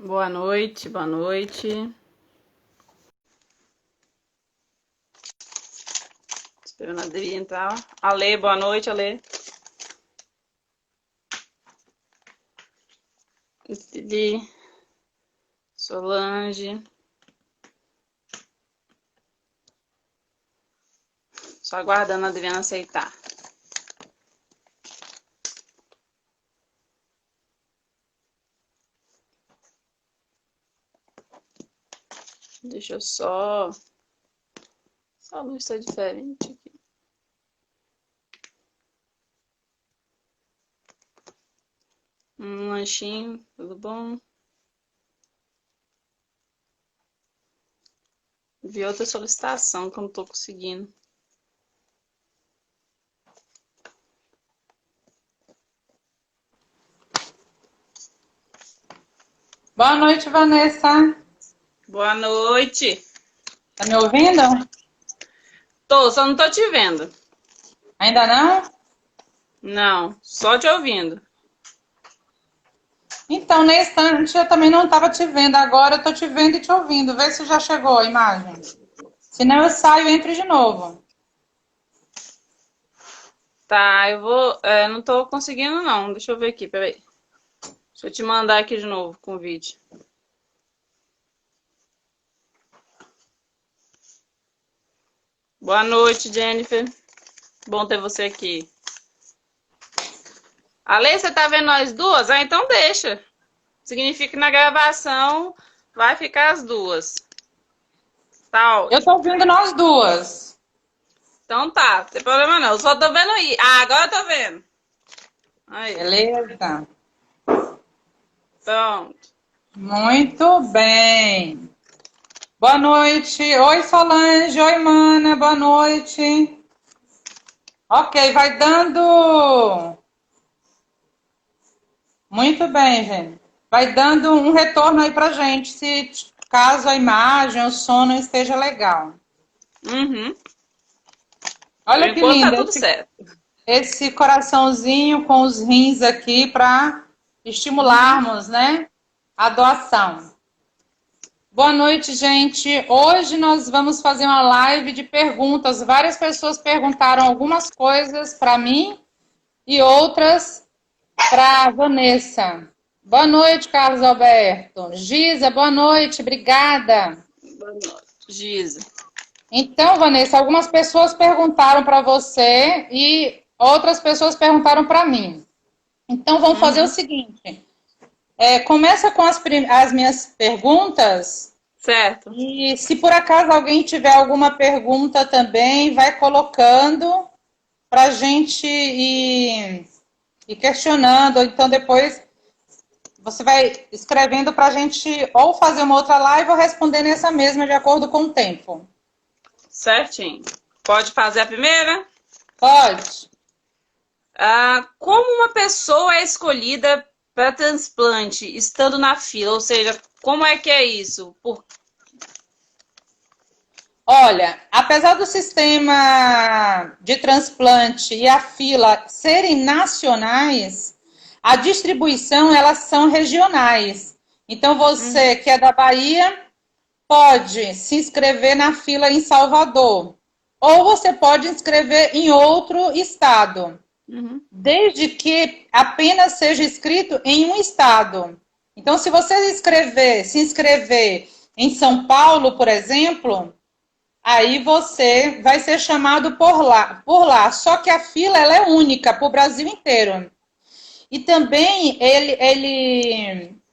Boa noite, boa noite. Esperando a Adri entrar. Ale, boa noite, Ale. Adri, Solange. Só aguardando a Adriana aceitar. Deixa eu só... Essa luz está diferente aqui. Um lanchinho, tudo bom? Vi outra solicitação que eu não tô conseguindo. Boa noite, Vanessa. Boa noite. Tá me ouvindo? Tô, só não tô te vendo. Ainda não? Não, só te ouvindo. Então, nesse instante eu também não estava te vendo. Agora eu tô te vendo e te ouvindo. Vê se já chegou a imagem. Senão eu saio e entro de novo. Tá, eu vou... não tô conseguindo não. Deixa eu ver aqui, peraí. Deixa eu te mandar aqui de novo o convite. Boa noite, Jennifer. Bom ter você aqui. Ale, você tá vendo nós duas? Ah, então deixa. Significa que na gravação vai ficar as duas. Tá Eu ótimo. tô ouvindo nós duas. Então tá, não tem problema não. Eu só tô vendo aí. Ah, agora eu tô vendo. Aí, Beleza. pronto. Muito bem. Boa noite. Oi, Solange. Oi, Mana. Boa noite. Ok, vai dando. Muito bem, gente. Vai dando um retorno aí pra gente, se caso a imagem, o som não esteja legal. Uhum. Por Olha que enquanto tá lindo tudo certo. esse coraçãozinho com os rins aqui para Uhum. estimularmos, né, a doação. Boa noite, gente. Hoje nós vamos fazer uma live de perguntas. Várias pessoas perguntaram algumas coisas para mim e outras para a Vanessa. Boa noite, Carlos Alberto. Giza, boa noite, obrigada. Boa noite, Giza. Então, Vanessa, algumas pessoas perguntaram para você e outras pessoas perguntaram para mim. Então, vamos fazer o Uhum. seguinte: começa com as minhas perguntas Certo. e, se por acaso alguém tiver alguma pergunta também, vai colocando para a gente ir questionando. Ou então, depois você vai escrevendo para a gente ou fazer uma outra live ou responder nessa mesma, de acordo com o tempo. Certinho. Pode fazer a primeira? Pode. Como uma pessoa é escolhida para transplante estando na fila? Ou seja, como é que é isso? Olha, apesar do sistema de transplante e a fila serem nacionais, a distribuição elas são regionais. Então você Uhum, que é da Bahia pode se inscrever na fila em Salvador, ou você pode inscrever em outro estado, uhum, desde que apenas seja inscrito em um estado. Então, se você se inscrever em São Paulo, por exemplo, aí você vai ser chamado por lá, por lá. Só que a fila ela é única para o Brasil inteiro. E também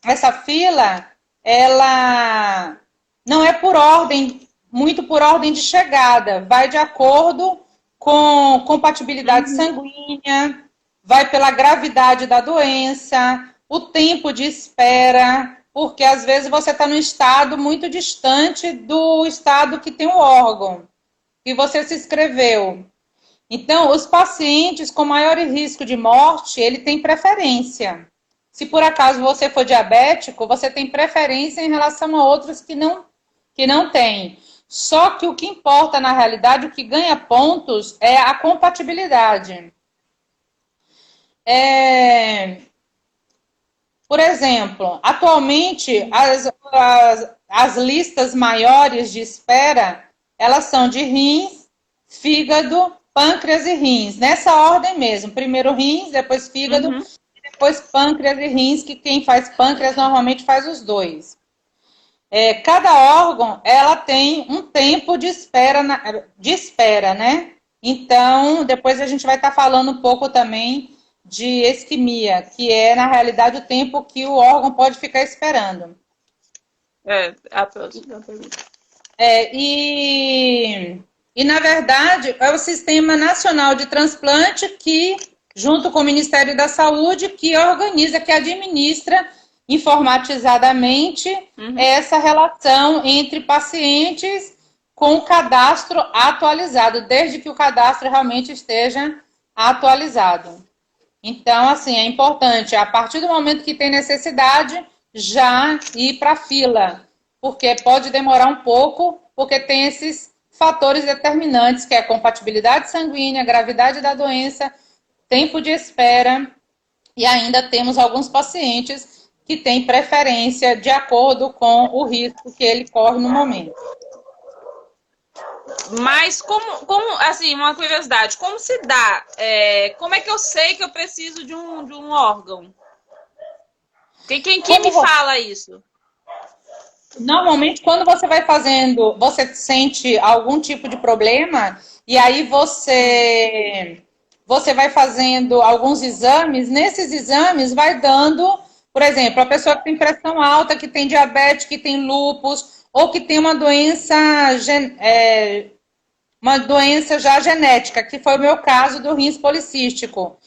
essa fila, ela não é por ordem, muito por ordem de chegada, vai de acordo com compatibilidade uhum, sanguínea, vai pela gravidade da doença, o tempo de espera, porque às vezes você está num estado muito distante do estado que tem o órgão que você se inscreveu. Então, os pacientes com maior risco de morte, ele tem preferência. Se por acaso você for diabético, você tem preferência em relação a outros que não têm. Só que o que importa na realidade, o que ganha pontos, é a compatibilidade. Por exemplo, atualmente, as listas maiores de espera, elas são de rins, fígado, pâncreas e rins. Nessa ordem mesmo. Primeiro rins, depois fígado, depois pâncreas e rins, que quem faz pâncreas normalmente faz os dois. Cada órgão, ela tem um tempo de espera, né? Então, depois a gente vai estar falando um pouco também de isquemia, que é, na realidade, o tempo que o órgão pode ficar esperando. A próxima pergunta. E, na verdade, é o Sistema Nacional de Transplante que, junto com o Ministério da Saúde, que organiza, que administra informatizadamente essa relação entre pacientes com o cadastro atualizado, desde que o cadastro realmente esteja atualizado. Então, assim, é importante, a partir do momento que tem necessidade, já ir para a fila, porque pode demorar um pouco, porque tem esses fatores determinantes, que é a compatibilidade sanguínea, a gravidade da doença, tempo de espera, e ainda temos alguns pacientes que têm preferência de acordo com o risco que ele corre no momento. Mas como assim, uma curiosidade, como se dá? Como é que eu sei que eu preciso de um órgão? Quem me fala isso? Normalmente, quando você vai fazendo, você sente algum tipo de problema, e aí você vai fazendo alguns exames, nesses exames vai dando, por exemplo, a pessoa que tem pressão alta, que tem diabetes, que tem lúpus, ou que tem uma doença já genética, que foi o meu caso do rins policístico.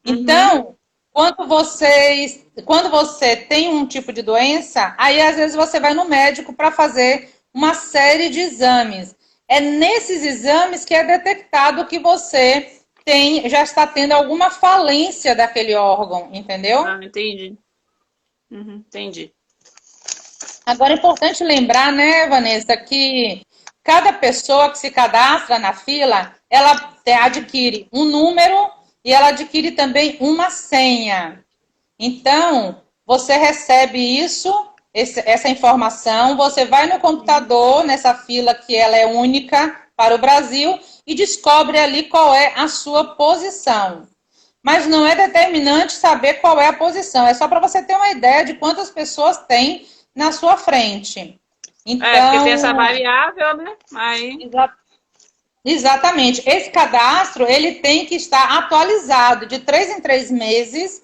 Então, quando você tem um tipo de doença, aí às vezes você vai no médico para fazer uma série de exames. É nesses exames que é detectado que você já está tendo alguma falência daquele órgão, entendeu? Entendi. Entendi. Agora é importante lembrar, né, Vanessa, que cada pessoa que se cadastra na fila, ela adquire um número e ela adquire também uma senha. Então, você recebe essa informação, você vai no computador, nessa fila que ela é única para o Brasil, e descobre ali qual é a sua posição. Mas não é determinante saber qual é a posição, é só para você ter uma ideia de quantas pessoas tem na sua frente. Então, porque tem essa variável, né? Exatamente. Esse cadastro, ele tem que estar atualizado de 3 em 3 meses.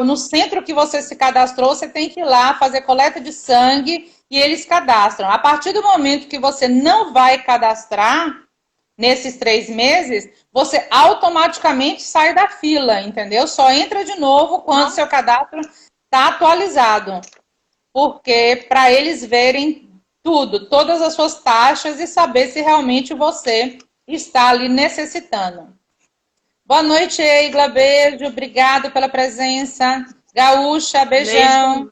No centro que você se cadastrou, você tem que ir lá fazer coleta de sangue e eles cadastram. A partir do momento que você não vai cadastrar, nesses 3 meses, você automaticamente sai da fila, entendeu? Só entra de novo quando seu cadastro está atualizado. Porque para eles verem tudo, todas as suas taxas e saber se realmente você está ali necessitando. Boa noite, Eigla. Beijo. Obrigado pela presença. Gaúcha, beijão.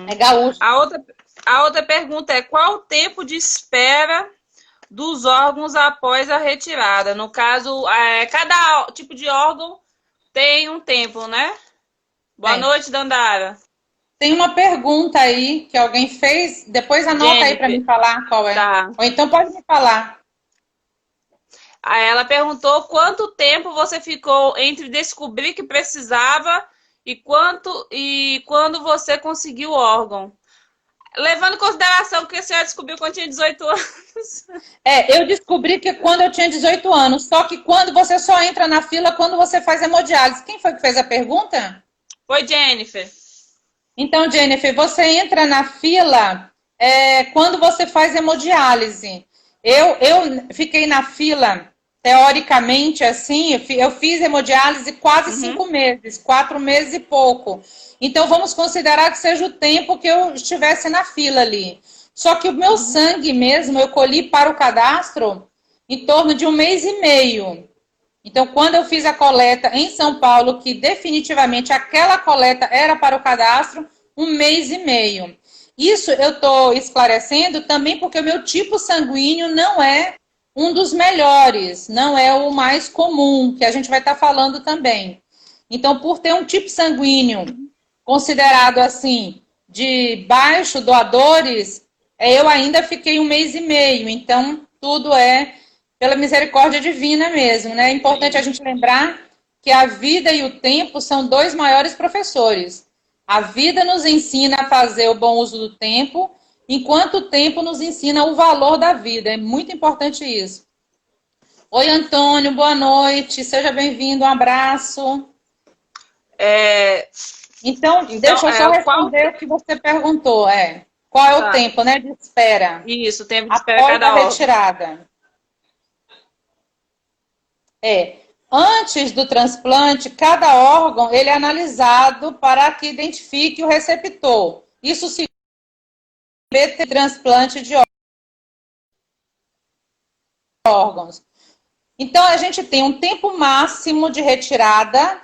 É gaúcha. A outra pergunta é: qual o tempo de espera dos órgãos após a retirada? No caso, cada tipo de órgão tem um tempo, né? Boa noite, Dandara. Tem uma pergunta aí que alguém fez. Depois anota Jennifer, aí para me falar qual é. Tá. Ou então pode me falar. Ela perguntou quanto tempo você ficou entre descobrir que precisava e quando você conseguiu o órgão. Levando em consideração que a senhora descobriu quando tinha 18 anos. Eu descobri que quando eu tinha 18 anos. Só que quando você só entra na fila quando você faz hemodiálise. Quem foi que fez a pergunta? Foi Jennifer. Então, Jennifer, você entra na fila quando você faz hemodiálise. Eu fiquei na fila, teoricamente, assim, eu fiz hemodiálise quase 5 meses, 4 meses e pouco. Então, vamos considerar que seja o tempo que eu estivesse na fila ali. Só que o meu sangue mesmo, eu colhi para o cadastro em torno de 1 mês e meio. Então, quando eu fiz a coleta em São Paulo, que definitivamente aquela coleta era para o cadastro, 1 mês e meio. Isso eu estou esclarecendo também porque o meu tipo sanguíneo não é um dos melhores, não é o mais comum, que a gente vai estar falando também. Então, por ter um tipo sanguíneo considerado assim, de baixo doadores, eu ainda fiquei 1 mês e meio. Então, tudo é pela misericórdia divina mesmo, né? É importante a gente lembrar que a vida e o tempo são 2 maiores professores. A vida nos ensina a fazer o bom uso do tempo, enquanto o tempo nos ensina o valor da vida. É muito importante isso. Oi, Antônio, boa noite. Seja bem-vindo, um abraço. Então, deixa eu só responder o que você perguntou. Qual é o tempo, né, de espera? Isso, o tempo de espera após cada a retirada. Antes do transplante, cada órgão ele é analisado para que identifique o receptor. Isso se transplante de órgãos. Então, a gente tem um tempo máximo de retirada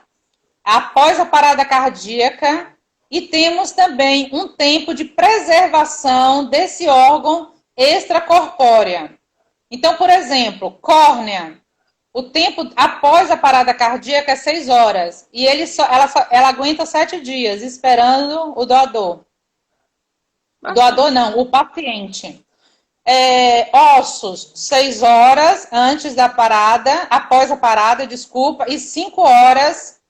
após a parada cardíaca e temos também um tempo de preservação desse órgão extracorpórea. Então, por exemplo, córnea, o tempo após a parada cardíaca é 6 horas e ela aguenta 7 dias esperando o doador. O doador não, o paciente. Ossos, 6 horas antes da parada, após a parada, desculpa, e 5 horas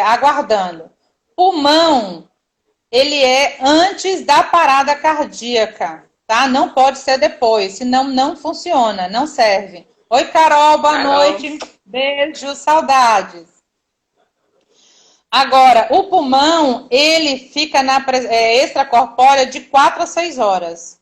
aguardando. Pulmão, ele é antes da parada cardíaca, tá? Não pode ser depois, senão não funciona, não serve. Oi, Carol, boa noite. Beijo, saudades. Agora, o pulmão, ele fica na extracorpórea de 4 a 6 horas.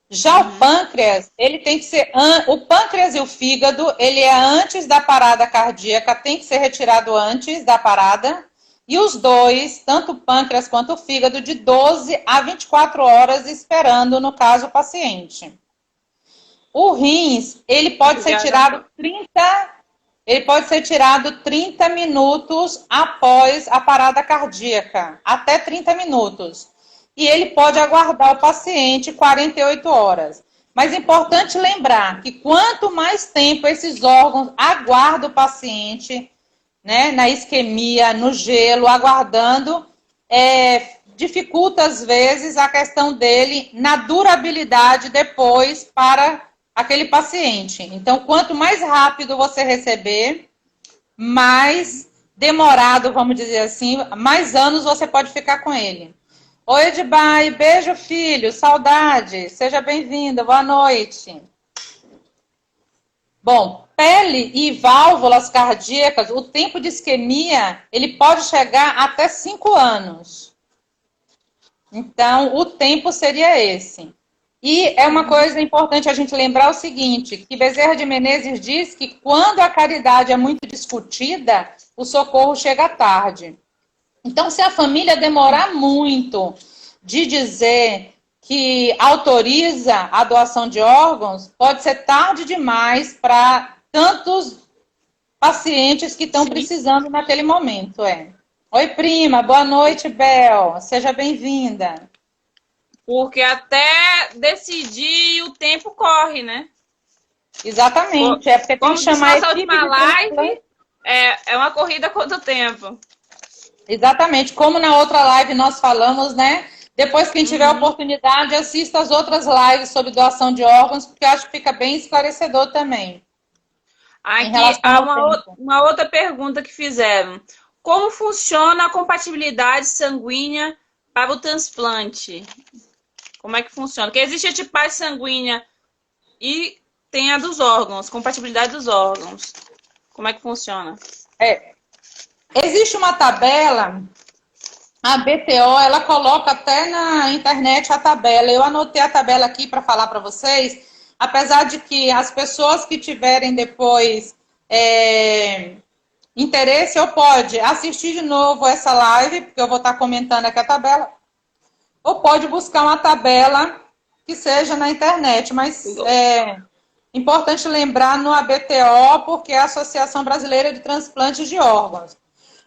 Já o pâncreas, ele tem que ser... O pâncreas e o fígado, ele é antes da parada cardíaca, tem que ser retirado antes da parada. E os dois, tanto o pâncreas quanto o fígado, de 12 a 24 horas esperando, no caso, o paciente. O rins, ele pode ser tirado 30 minutos após a parada cardíaca, até 30 minutos. E ele pode aguardar o paciente 48 horas. Mas é importante lembrar que quanto mais tempo esses órgãos aguardam o paciente, né, na isquemia, no gelo, aguardando, dificulta às vezes a questão dele na durabilidade depois para aquele paciente. Então, quanto mais rápido você receber, mais demorado, vamos dizer assim, mais anos você pode ficar com ele. Oi, Edbai, beijo, filho, saudade, seja bem-vinda, boa noite. Bom, pele e válvulas cardíacas, o tempo de isquemia, ele pode chegar até 5 anos. Então, o tempo seria esse. E é uma coisa importante a gente lembrar o seguinte, que Bezerra de Menezes diz que quando a caridade é muito discutida, o socorro chega tarde. Então, se a família demorar muito de dizer que autoriza a doação de órgãos, pode ser tarde demais para tantos pacientes que estão precisando naquele momento. Oi, prima, boa noite, Bel, seja bem-vinda. Porque até decidir o tempo corre, né? Exatamente, porque tem que chamar a última live, é uma corrida contra o tempo. Exatamente, como na outra live nós falamos, né? Depois, quem tiver a oportunidade, assista as outras lives sobre doação de órgãos, porque eu acho que fica bem esclarecedor também. Aqui há uma outra pergunta que fizeram. Como funciona a compatibilidade sanguínea para o transplante? Como é que funciona? Porque existe a tipagem sanguínea e tem a dos órgãos, compatibilidade dos órgãos. Como é que funciona? Existe uma tabela, a BTO, ela coloca até na internet a tabela. Eu anotei a tabela aqui para falar para vocês, apesar de que as pessoas que tiverem depois interesse, ou pode assistir de novo essa live, porque eu vou estar comentando aqui a tabela, ou pode buscar uma tabela que seja na internet, mas é importante lembrar no ABTO, porque é a Associação Brasileira de Transplantes de Órgãos.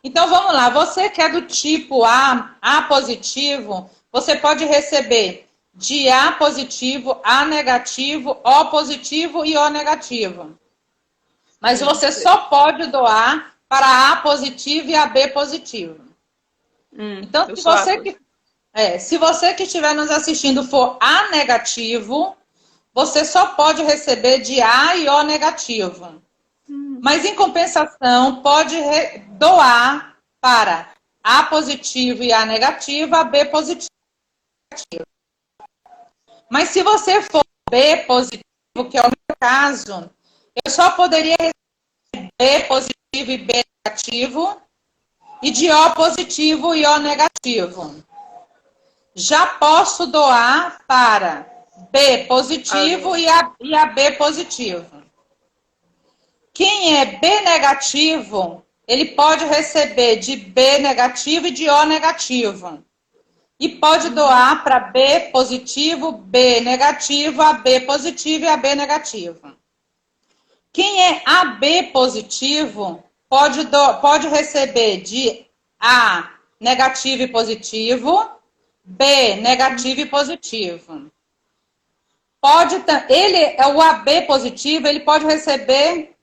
Então, vamos lá, você que é do tipo A positivo, você pode receber de A positivo, A negativo, O positivo e O negativo. Mas você só pode doar para a A positivo e a B positivo. Então, se você que estiver nos assistindo for A negativo, você só pode receber de A e O negativo. Mas, em compensação, pode doar para A positivo e A negativo, a B positivo. Mas se você for B positivo, que é o meu caso, eu só poderia receber B positivo e B negativo, e de O positivo e O negativo. Já posso doar para B positivo e a B positivo. Quem é B negativo, ele pode receber de B negativo e de O negativo. E pode doar para B positivo, B negativo, AB positivo e AB negativo. Quem é AB positivo pode receber de A negativo e positivo, B negativo e positivo. O AB positivo, ele pode receber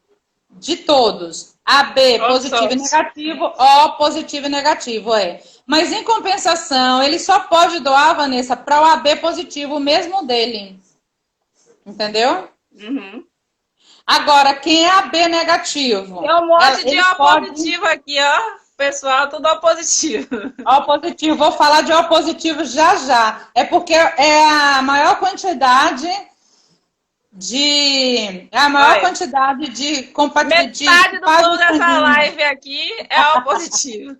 de todos. AB positivo e negativo, O positivo e negativo, Mas, em compensação, ele só pode doar, Vanessa, para o AB positivo, o mesmo dele. Entendeu? Agora, quem é AB negativo? Tem um monte de O positivo aqui, ó. Pessoal, tudo O positivo. O positivo, vou falar de O positivo já já. É porque é a maior quantidade de compatibilidade. Metade do mundo dessa live aqui é O positivo.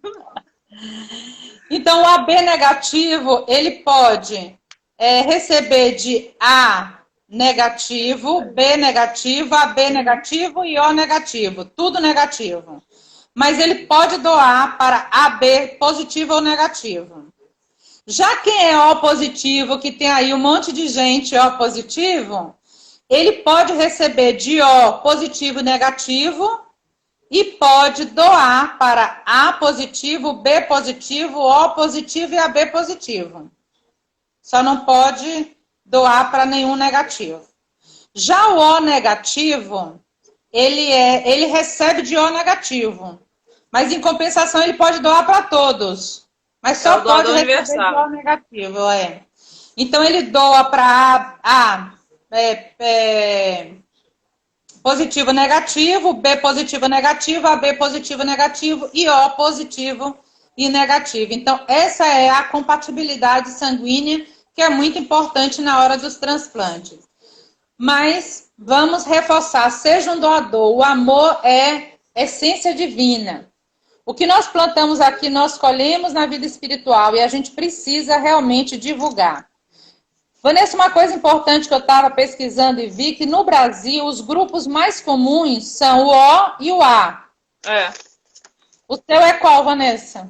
Então, o AB negativo, ele pode receber de A negativo, B negativo, AB negativo e O negativo. Tudo negativo. Mas ele pode doar para AB positivo ou negativo. Já quem é O positivo, que tem aí um monte de gente O positivo, ele pode receber de O positivo e negativo e pode doar para A positivo, B positivo, O positivo e AB positivo. Só não pode doar para nenhum negativo. Já o O negativo, ele recebe de O negativo. Mas, em compensação, ele pode doar para todos. Mas só pode receber de O negativo, Então, ele doa para A positivo negativo, B positivo negativo, AB positivo negativo e O positivo e negativo. Então, essa é a compatibilidade sanguínea que é muito importante na hora dos transplantes. Mas vamos reforçar, seja um doador, o amor é essência divina. O que nós plantamos aqui, nós colhemos na vida espiritual e a gente precisa realmente divulgar. Vanessa, uma coisa importante que eu estava pesquisando e vi que no Brasil os grupos mais comuns são o O e o A. O seu é qual, Vanessa?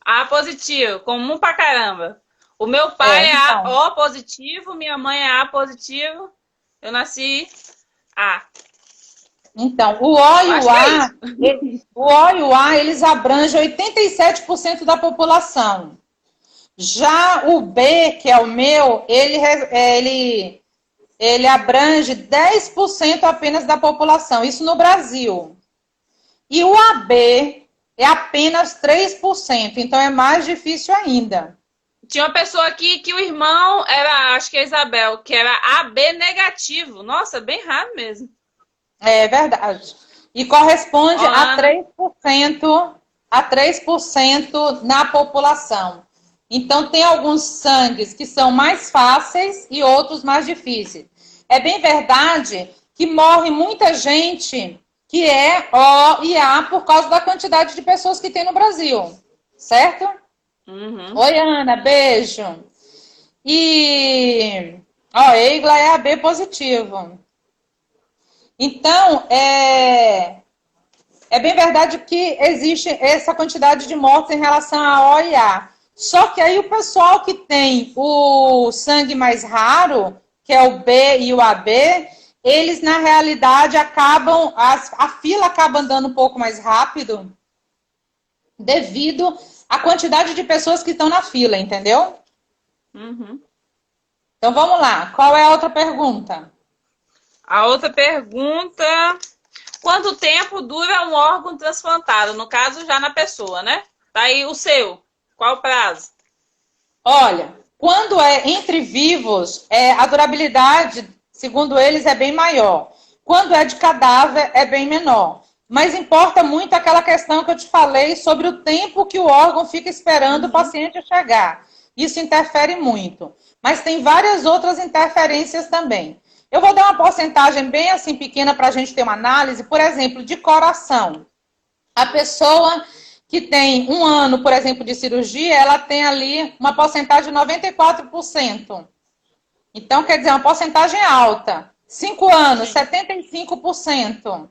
A positivo, comum pra caramba. O meu pai é O positivo, minha mãe é A positivo, eu nasci A. Então, o O e o A, eles abrangem 87% da população. Já o B, que é o meu, ele abrange 10% apenas da população, isso no Brasil. E o AB é apenas 3%, então é mais difícil ainda. Tinha uma pessoa aqui que o irmão era, acho que é Isabel, que era AB negativo. Nossa, bem raro mesmo. É verdade. E corresponde a 3% na população. Então, tem alguns sangues que são mais fáceis e outros mais difíceis. É bem verdade que morre muita gente que é O e A por causa da quantidade de pessoas que tem no Brasil. Certo? Oi, Ana, beijo. E Eigla é AB positivo. Então, é bem verdade que existe essa quantidade de mortes em relação a O e A. Só que aí o pessoal que tem o sangue mais raro, que é o B e o AB, eles na realidade acabam, a fila acaba andando um pouco mais rápido devido à quantidade de pessoas que estão na fila, entendeu? Então vamos lá, qual é a outra pergunta? A outra pergunta, Quanto tempo dura um órgão transplantado? No caso, já na pessoa, né? Tá aí o seu. Qual o prazo? Olha, quando é entre vivos, a durabilidade, segundo eles, é bem maior. Quando é de cadáver, é bem menor. Mas importa muito aquela questão que eu te falei sobre o tempo que o órgão fica esperando o paciente chegar. Isso interfere muito. Mas tem várias outras interferências também. Eu vou dar uma porcentagem bem assim pequena para a gente ter uma análise, por exemplo, de coração. A pessoa que tem 1 ano, por exemplo, de cirurgia, ela tem ali uma porcentagem de 94%. Então, quer dizer, uma porcentagem alta. 5 anos, 75%.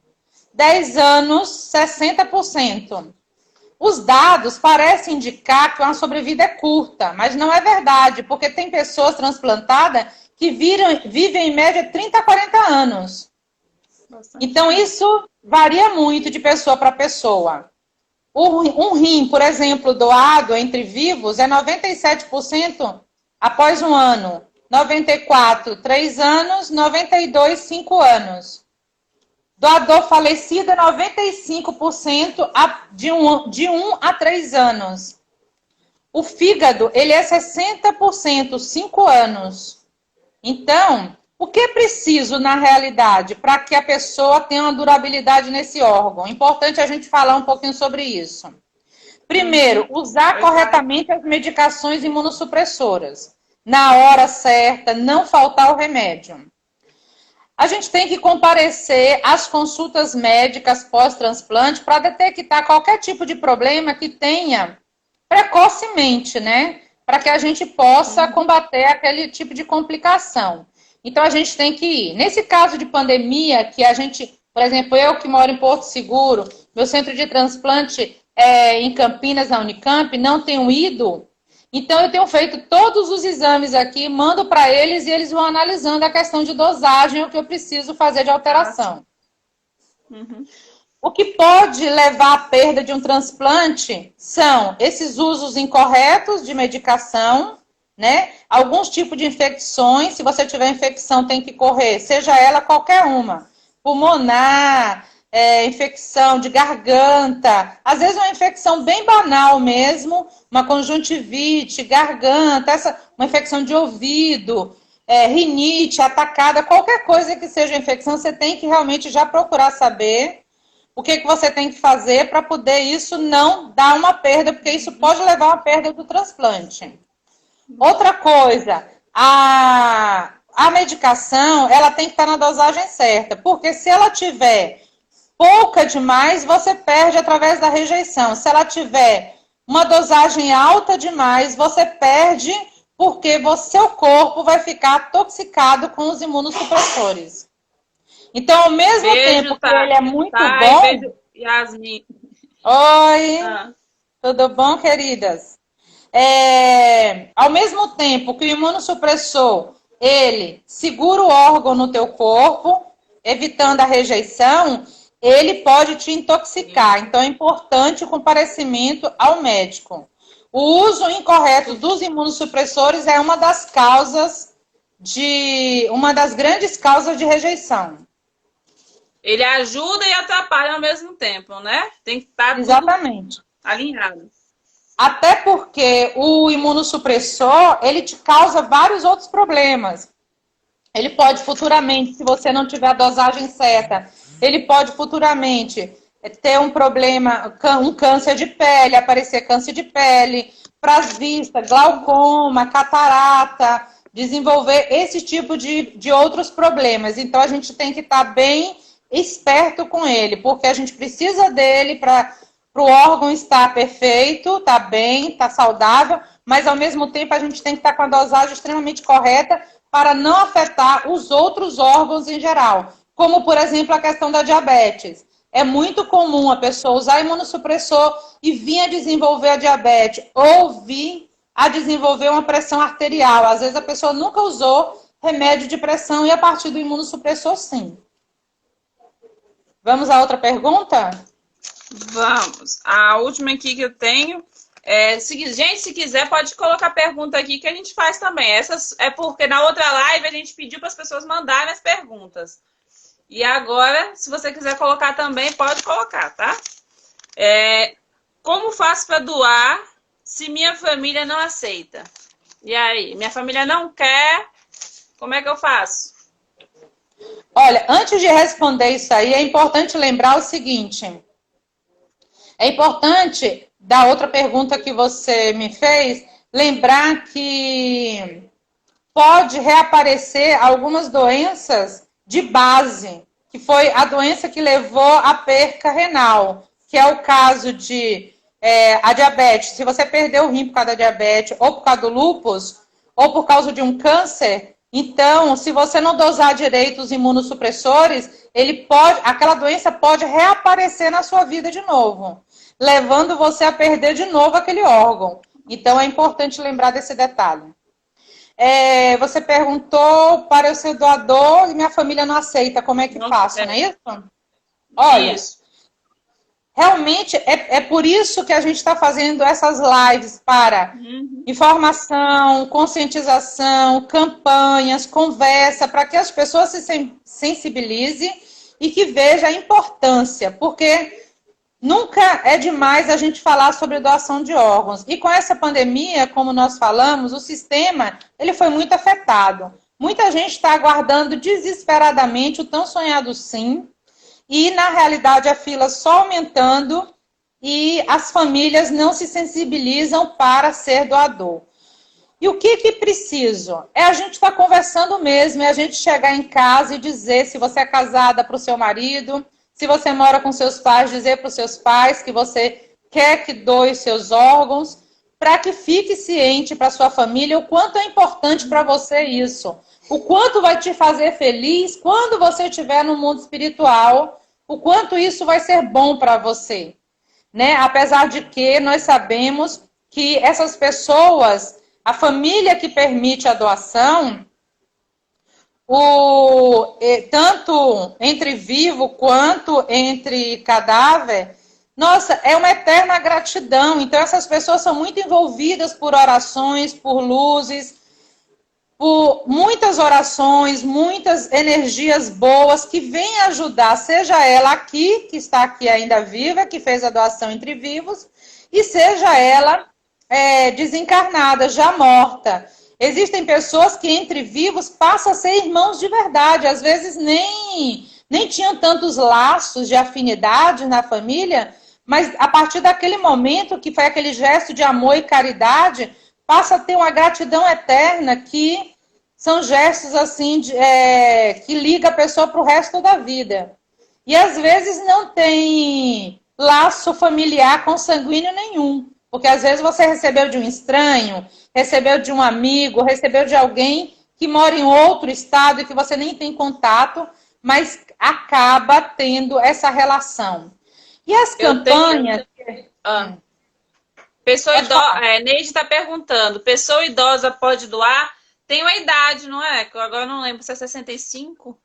10 anos, 60%. Os dados parecem indicar que uma sobrevida é curta, mas não é verdade, porque tem pessoas transplantadas que vivem em média 30 a 40 anos. Então, isso varia muito de pessoa para pessoa. Um rim, por exemplo, doado entre vivos é 97% após 1 ano, 94, 3 anos, 92, 5 anos. Doador falecido é 95% de 1 a 3 anos. O fígado, ele é 60%, 5 anos. Então, o que é preciso, na realidade, para que a pessoa tenha uma durabilidade nesse órgão? É importante a gente falar um pouquinho sobre isso. Primeiro, usar corretamente as medicações imunossupressoras. Na hora certa, não faltar o remédio. A gente tem que comparecer às consultas médicas pós-transplante para detectar qualquer tipo de problema que tenha precocemente, né? Para que a gente possa combater aquele tipo de complicação. Então, a gente tem que ir. Nesse caso de pandemia, que a gente, por exemplo, eu que moro em Porto Seguro, meu centro de transplante é em Campinas, na Unicamp, não tenho ido. Então, eu tenho feito todos os exames aqui, mando para eles e eles vão analisando a questão de dosagem, o que eu preciso fazer de alteração. O que pode levar à perda de um transplante são esses usos incorretos de medicação, né? Alguns tipos de infecções, se você tiver infecção, tem que correr, seja ela qualquer uma. Pulmonar, infecção de garganta, às vezes uma infecção bem banal mesmo, uma conjuntivite, garganta, uma infecção de ouvido, rinite, atacada, qualquer coisa que seja infecção, você tem que realmente já procurar saber o que você tem que fazer para poder isso não dar uma perda, porque isso pode levar a uma perda do transplante. Outra coisa, a medicação, ela tem que estar na dosagem certa, porque se ela tiver pouca demais, você perde através da rejeição. Se ela tiver uma dosagem alta demais, você perde porque seu corpo vai ficar toxicado com os imunossupressores. Então, ao mesmo tempo que ele é muito bom... Beijo, Yasmin. Oi, tudo bom, queridas? Ao mesmo tempo que o imunossupressor, ele segura o órgão no teu corpo, evitando a rejeição, ele pode te intoxicar. Então, é importante o comparecimento ao médico. O uso incorreto dos imunossupressores é uma das grandes causas de rejeição. Ele ajuda e atrapalha ao mesmo tempo, né? Tem que estar exatamente alinhado. Até porque o imunossupressor, ele te causa vários outros problemas. Ele pode futuramente, se você não tiver a dosagem certa, ele pode futuramente ter um problema, um câncer de pele, aparecer câncer de pele, para as vistas, glaucoma, catarata, desenvolver esse tipo de outros problemas. Então, a gente tem que estar bem esperto com ele, porque a gente precisa dele para o órgão estar perfeito, estar bem, estar saudável, mas, ao mesmo tempo, a gente tem que estar com a dosagem extremamente correta para não afetar os outros órgãos em geral. Como, por exemplo, a questão da diabetes. É muito comum a pessoa usar imunossupressor e vir a desenvolver a diabetes, ou vir a desenvolver uma pressão arterial. Às vezes a pessoa nunca usou remédio de pressão e a partir do imunossupressor, sim. Vamos à outra pergunta? Vamos. A última aqui que eu tenho... gente, se quiser, pode colocar pergunta aqui que a gente faz também. Essas é porque na outra live a gente pediu para as pessoas mandarem as perguntas. E agora, se você quiser colocar também, pode colocar, tá? Como faço para doar se minha família não aceita? E aí, minha família não quer, como é que eu faço? Olha, antes de responder isso aí, é importante lembrar o seguinte. É importante, da outra pergunta que você me fez, lembrar que pode reaparecer algumas doenças de base, que foi a doença que levou à perca renal, que é o caso de a diabetes. Se você perdeu o rim por causa da diabetes, ou por causa do lúpus, ou por causa de um câncer, então, se você não dosar direito os imunossupressores, aquela doença pode reaparecer na sua vida de novo, levando você a perder de novo aquele órgão. Então, é importante lembrar desse detalhe. Você perguntou para eu ser doador e minha família não aceita, como é que faço, não é isso? Olha, isso. Realmente é por isso que a gente está fazendo essas lives para informação, conscientização, campanhas, conversa, para que as pessoas se sensibilizem e que vejam a importância, porque nunca é demais a gente falar sobre doação de órgãos. E com essa pandemia, como nós falamos, o sistema ele foi muito afetado. Muita gente está aguardando desesperadamente o tão sonhado sim, e na realidade a fila só aumentando e as famílias não se sensibilizam para ser doador. E o que preciso? A gente estar conversando mesmo, a gente chegar em casa e dizer se você é casada para o seu marido, se você mora com seus pais, dizer para os seus pais que você quer que doe seus órgãos, para que fique ciente para sua família o quanto é importante para você isso. O quanto vai te fazer feliz quando você estiver no mundo espiritual, o quanto isso vai ser bom para você. Né? Apesar de que nós sabemos que essas pessoas, a família que permite a doação, tanto entre vivo quanto entre cadáver, nossa, é uma eterna gratidão. Então essas pessoas são muito envolvidas por orações, por luzes, por muitas orações, muitas energias boas que vêm ajudar, seja ela aqui, que está aqui ainda viva, que fez a doação entre vivos, e seja ela desencarnada, já morta. Existem pessoas que entre vivos passam a ser irmãos de verdade, às vezes nem tinham tantos laços de afinidade na família, mas a partir daquele momento que foi aquele gesto de amor e caridade, passa a ter uma gratidão eterna que são gestos assim que liga a pessoa para o resto da vida. E às vezes não tem laço familiar consanguíneo nenhum, porque às vezes você recebeu de um estranho, recebeu de um amigo, recebeu de alguém que mora em outro estado e que você nem tem contato, mas acaba tendo essa relação. E as campanhas... Pessoa idosa, Neide está perguntando, pessoa idosa pode doar? Tem uma idade, não é? Que eu agora não lembro se é 65.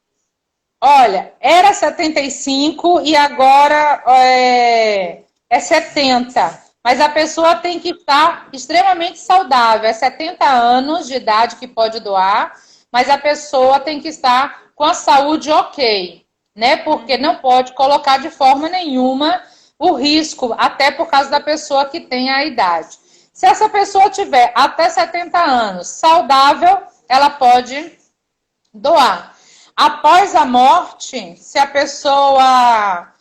Olha, era 75 e agora é 70. Mas a pessoa tem que estar extremamente saudável. É 70 anos de idade que pode doar, mas a pessoa tem que estar com a saúde ok, né? Porque não pode colocar de forma nenhuma o risco, até por causa da pessoa que tem a idade. Se essa pessoa tiver até 70 anos saudável, ela pode doar. Após a morte, se a pessoa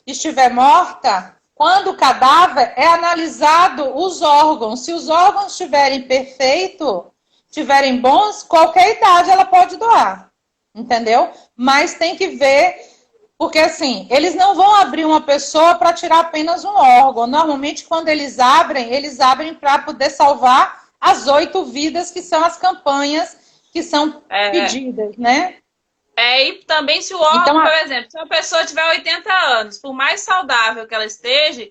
estiver morta, quando o cadáver é analisado os órgãos, se os órgãos estiverem perfeitos, estiverem bons, qualquer idade ela pode doar, entendeu? Mas tem que ver... Porque, assim, eles não vão abrir uma pessoa para tirar apenas um órgão. Normalmente, quando eles abrem para poder salvar as 8 vidas, que são as campanhas que são pedidas, né? E também se o órgão, então, por exemplo, se uma pessoa tiver 80 anos, por mais saudável que ela esteja,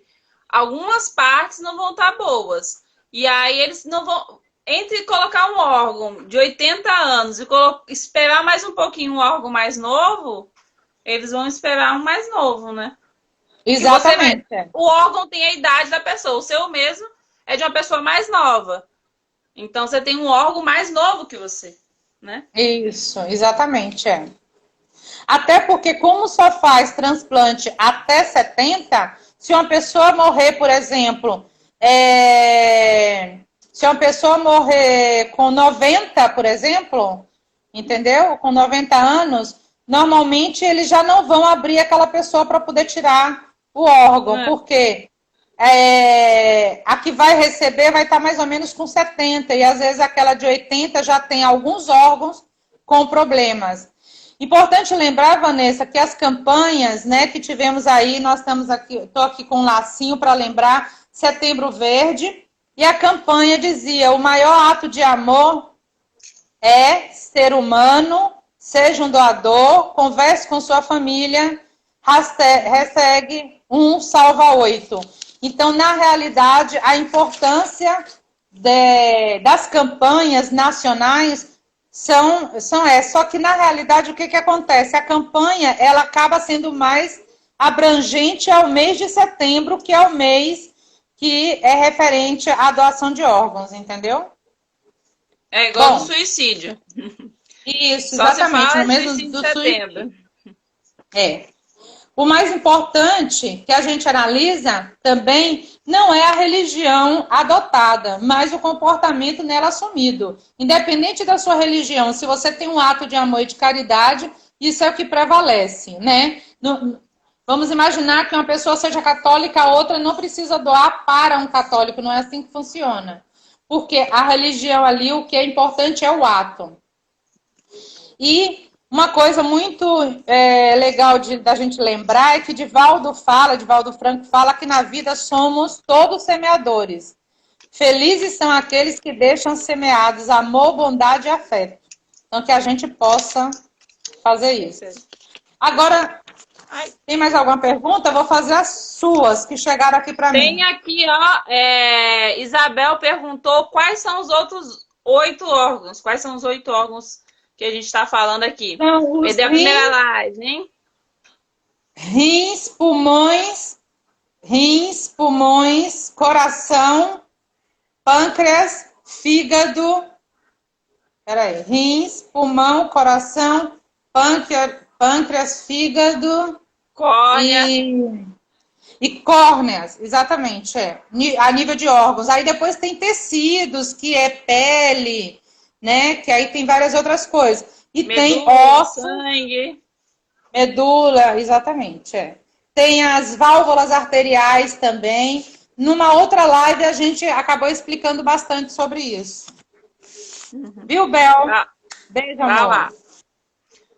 algumas partes não vão estar boas. E aí eles não vão... Entre colocar um órgão de 80 anos e esperar mais um pouquinho um órgão mais novo... Eles vão esperar um mais novo, né? Exatamente. O órgão tem a idade da pessoa. O seu mesmo é de uma pessoa mais nova. Então, você tem um órgão mais novo que você, né? Isso, exatamente, Até porque, como só faz transplante até 70, se uma pessoa morrer, por exemplo, se uma pessoa morrer com 90, por exemplo, entendeu? Com 90 anos, normalmente eles já não vão abrir aquela pessoa para poder tirar o órgão, porque a que vai receber vai estar mais ou menos com 70, e às vezes aquela de 80 já tem alguns órgãos com problemas. Importante lembrar, Vanessa, que as campanhas, né, que tivemos aí, nós estamos aqui, estou aqui com um lacinho para lembrar, Setembro Verde, e a campanha dizia: o maior ato de amor é ser humano, seja um doador, converse com sua família, hashtag 1salva8. Então, na realidade, a importância das campanhas nacionais são essas. Só que, na realidade, o que acontece? A campanha ela acaba sendo mais abrangente ao mês de setembro, que é o mês que é referente à doação de órgãos, entendeu? É igual do suicídio. Isso, exatamente. No mês do setembro. O mais importante que a gente analisa também não é a religião adotada, mas o comportamento nela assumido. Independente da sua religião, se você tem um ato de amor e de caridade, isso é o que prevalece, né? Vamos imaginar que uma pessoa seja católica, a outra não precisa doar para um católico, não é assim que funciona. Porque a religião ali, o que é importante é o ato. E uma coisa muito legal da gente lembrar é que Divaldo Franco fala que na vida somos todos semeadores. Felizes são aqueles que deixam semeados amor, bondade e afeto. Então, que a gente possa fazer isso. Agora, tem mais alguma pergunta? Eu vou fazer as suas, que chegaram aqui para mim. Tem aqui, ó, Isabel perguntou quais são os outros 8 órgãos. Quais são os 8 órgãos que a gente está falando aqui? Perdeu a primeira live, hein? Rins, pulmões, coração, pâncreas, fígado. Peraí. Rins, pulmão, coração, pâncreas, fígado. Córnea. E córneas, exatamente, a nível de órgãos. Aí depois tem tecidos, que é pele, né? Que aí tem várias outras coisas. E medula, tem osso, sangue. Medula, exatamente, Tem as válvulas arteriais também. Numa outra live a gente acabou explicando bastante sobre isso. Viu, Bel? Beijo, amor. Lá.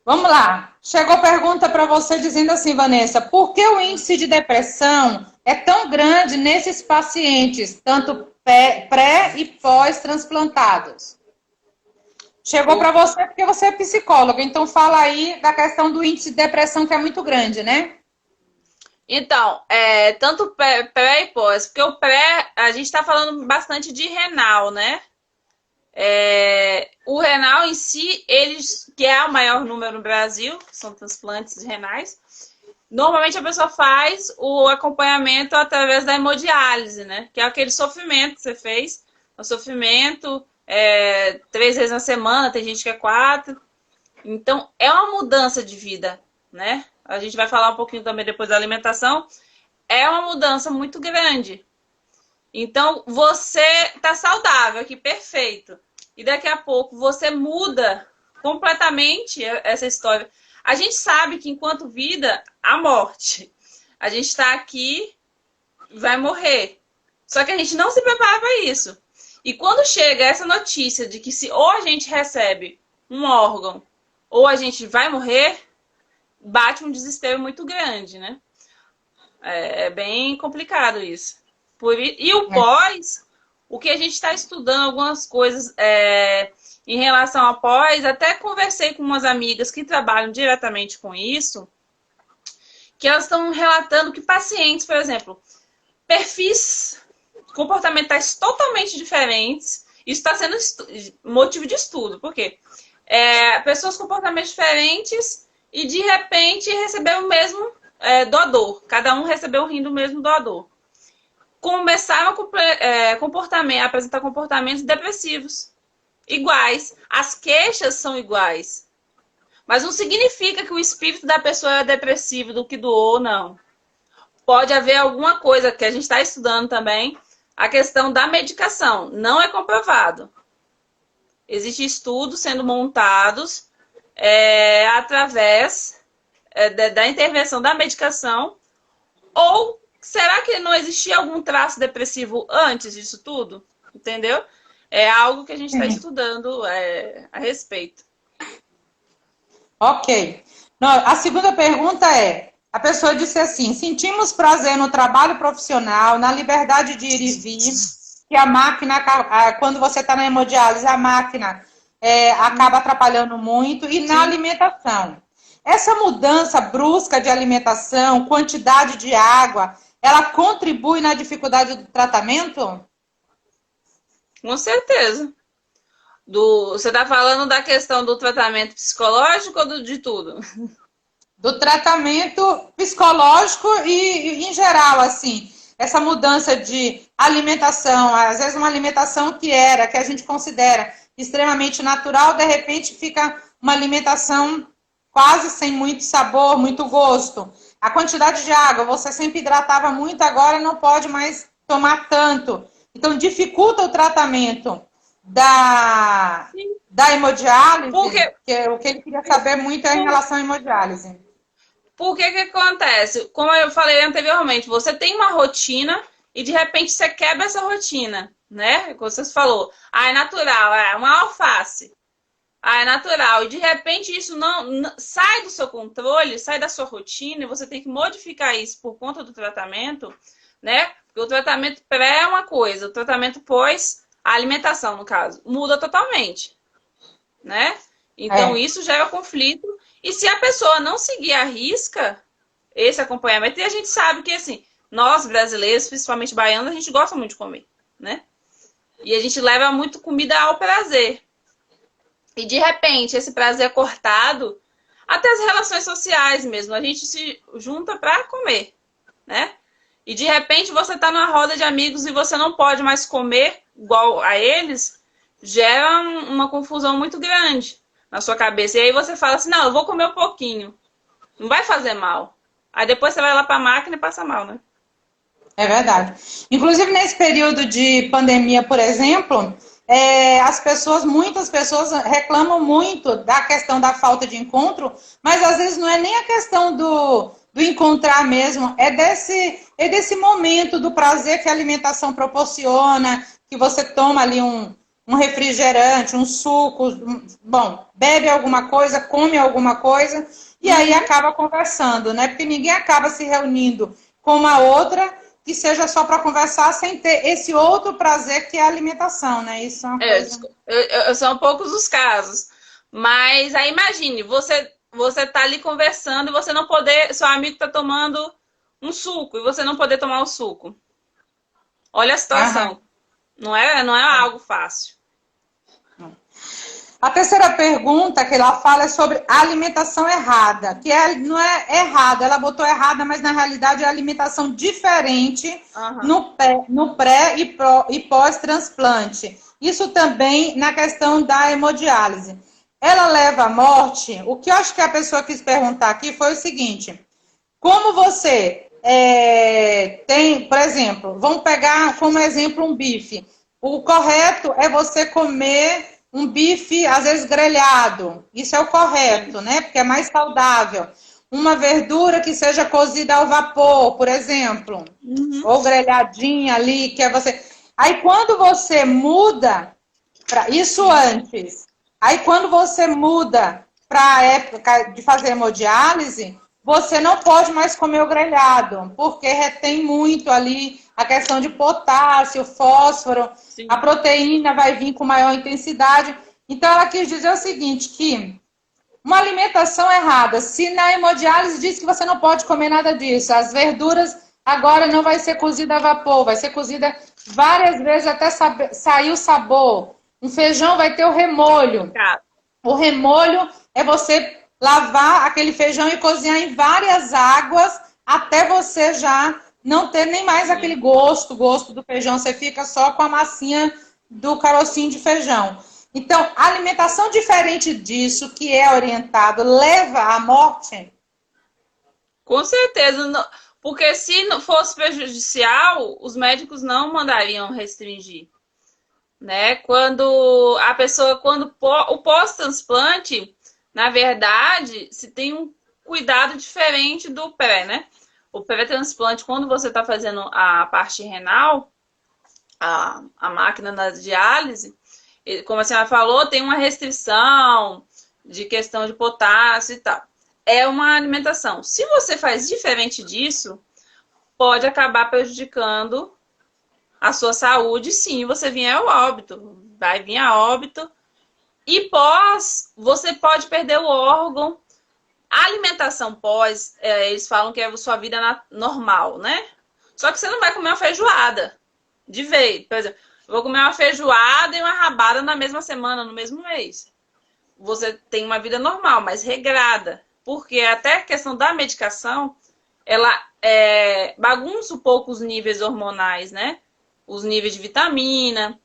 Vamos lá. Chegou pergunta para você dizendo assim, Vanessa, por que o índice de depressão é tão grande nesses pacientes, tanto pré e pós-transplantados? Chegou para você porque você é psicóloga, então fala aí da questão do índice de depressão que é muito grande, né? Então, tanto pré e pós, porque o pré, a gente está falando bastante de renal, né? O renal em si, que é o maior número no Brasil, que são transplantes renais, normalmente a pessoa faz o acompanhamento através da hemodiálise, né? Que é aquele sofrimento que você fez, o sofrimento 3 vezes na semana, tem gente que é 4. Então, é uma mudança de vida, né? A gente vai falar um pouquinho também depois da alimentação. É uma mudança muito grande. Então, você tá saudável aqui, perfeito. E daqui a pouco você muda completamente essa história. A gente sabe que enquanto vida, a morte. A gente está aqui, vai morrer. Só que a gente não se prepara para isso. E quando chega essa notícia de que ou a gente recebe um órgão ou a gente vai morrer, bate um desespero muito grande, né? É bem complicado isso. E o pós, o que a gente está estudando algumas coisas em relação ao pós, até conversei com umas amigas que trabalham diretamente com isso, que elas estão relatando que pacientes, por exemplo, perfis comportamentais totalmente diferentes, isso está sendo motivo de estudo, porque pessoas com comportamentos diferentes e de repente receberam o mesmo doador, cada um recebeu o rim do mesmo doador. Começaram a apresentar comportamentos depressivos iguais, as queixas são iguais, Mas não significa que o espírito da pessoa é depressivo do que doou, não. Pode haver alguma coisa que a gente está estudando também, a questão da medicação. Não é comprovado. Existem estudos sendo montados através da intervenção da medicação. Ou será que não existia algum traço depressivo antes disso tudo? Entendeu? É algo que a gente está estudando a respeito. Ok. Não, a segunda pergunta é, a pessoa disse assim, sentimos prazer no trabalho profissional, na liberdade de ir e vir, que a máquina, quando você está na hemodiálise, a máquina acaba atrapalhando muito, e na alimentação. Essa mudança brusca de alimentação, quantidade de água, ela contribui na dificuldade do tratamento? Com certeza. Você está falando da questão do tratamento psicológico ou de tudo? Do tratamento psicológico e em geral, assim, essa mudança de alimentação, às vezes uma alimentação que a gente considera extremamente natural, de repente fica uma alimentação quase sem muito sabor, muito gosto. A quantidade de água, você sempre hidratava muito, agora não pode mais tomar tanto. Então, dificulta o tratamento da hemodiálise, que o que ele queria saber muito é em relação à hemodiálise. Por que acontece? Como eu falei anteriormente, você tem uma rotina e de repente você quebra essa rotina, né? Como você falou, é natural, é uma alface. É natural. E de repente isso não sai do seu controle, sai da sua rotina e você tem que modificar isso por conta do tratamento, né? Porque o tratamento pré é uma coisa, o tratamento pós, a alimentação, no caso, muda totalmente, né? Então isso gera conflito. E se a pessoa não seguir à risca esse acompanhamento, e a gente sabe que, assim, nós brasileiros, principalmente baianos, a gente gosta muito de comer, né? E a gente leva muito comida ao prazer. E, de repente, esse prazer é cortado, até as relações sociais mesmo, a gente se junta para comer, né? E, de repente, você está numa roda de amigos e você não pode mais comer igual a eles, gera uma confusão muito grande na sua cabeça. E aí você fala assim, não, eu vou comer um pouquinho. Não vai fazer mal. Aí depois você vai lá para a máquina e passa mal, né? É verdade. Inclusive, nesse período de pandemia, por exemplo, muitas pessoas reclamam muito da questão da falta de encontro, mas às vezes não é nem a questão do encontrar mesmo, é desse momento do prazer que a alimentação proporciona, que você toma ali um refrigerante, um suco, bebe alguma coisa, come alguma coisa, e aí acaba conversando, né? Porque ninguém acaba se reunindo com uma outra que seja só para conversar sem ter esse outro prazer que é a alimentação, né? Isso é uma coisa... São poucos os casos. Mas aí imagine, você tá ali conversando e você não poder, seu amigo tá tomando um suco e você não poder tomar o suco. Olha a situação. Não é algo fácil. A terceira pergunta que ela fala é sobre a alimentação errada, que não é errada, ela botou errada, mas na realidade é alimentação diferente no pré e pós-transplante. Isso também na questão da hemodiálise. Ela leva à morte? O que eu acho que a pessoa quis perguntar aqui foi o seguinte, como você tem, por exemplo, vamos pegar como exemplo um bife. O correto é você comer um bife, às vezes, grelhado. Isso é o correto, né? Porque é mais saudável. Uma verdura que seja cozida ao vapor, por exemplo. Ou grelhadinha ali, que é você... Aí, quando você muda... Isso antes. Aí, quando você muda para a época de fazer hemodiálise, você não pode mais comer o grelhado, porque retém muito ali a questão de potássio, fósforo, sim, a proteína vai vir com maior intensidade. Então, ela quis dizer o seguinte, que uma alimentação errada, se na hemodiálise diz que você não pode comer nada disso, as verduras agora não vai ser cozida a vapor, vai ser cozida várias vezes até sair o sabor. Um feijão vai ter o remolho. O remolho é você lavar aquele feijão e cozinhar em várias águas até você já não ter nem mais aquele gosto do feijão. Você fica só com a massinha do carocinho de feijão. Então, a alimentação diferente disso, que é orientado, leva à morte? Com certeza, porque se não fosse prejudicial, os médicos não mandariam restringir, né? Quando a pessoa, o pós-transplante, na verdade, se tem um cuidado diferente do pré, né? O pré-transplante, quando você está fazendo a parte renal, a máquina da diálise, como a senhora falou, tem uma restrição de questão de potássio e tal. É uma alimentação. Se você faz diferente disso, pode acabar prejudicando a sua saúde, sim, você vier ao óbito. Vai vir a óbito. E pós, você pode perder o órgão. A alimentação pós, eles falam que é a sua vida normal, né? Só que você não vai comer uma feijoada de vez. Por exemplo, eu vou comer uma feijoada e uma rabada na mesma semana, no mesmo mês. Você tem uma vida normal, mas regrada. Porque até a questão da medicação, ela bagunça um pouco os níveis hormonais, né? Os níveis de vitamina.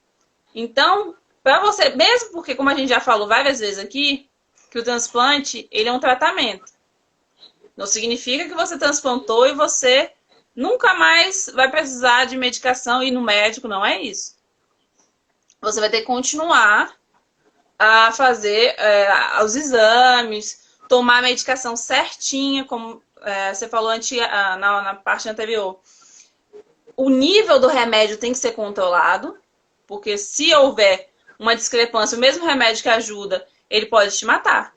Então, para você, mesmo porque, como a gente já falou várias vezes aqui, que o transplante, ele é um tratamento. Não significa que você transplantou e você nunca mais vai precisar de medicação e ir no médico, não é isso. Você vai ter que continuar a fazer os exames, tomar a medicação certinha, como você falou na parte anterior. O nível do remédio tem que ser controlado, porque se houver uma discrepância, o mesmo remédio que ajuda, ele pode te matar.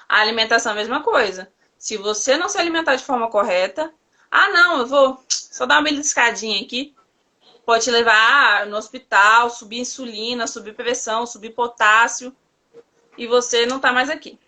A alimentação é a mesma coisa. Se você não se alimentar de forma correta, não, eu vou só dar uma beliscadinha aqui, pode te levar no hospital, subir insulina, subir pressão, subir potássio, e você não tá mais aqui.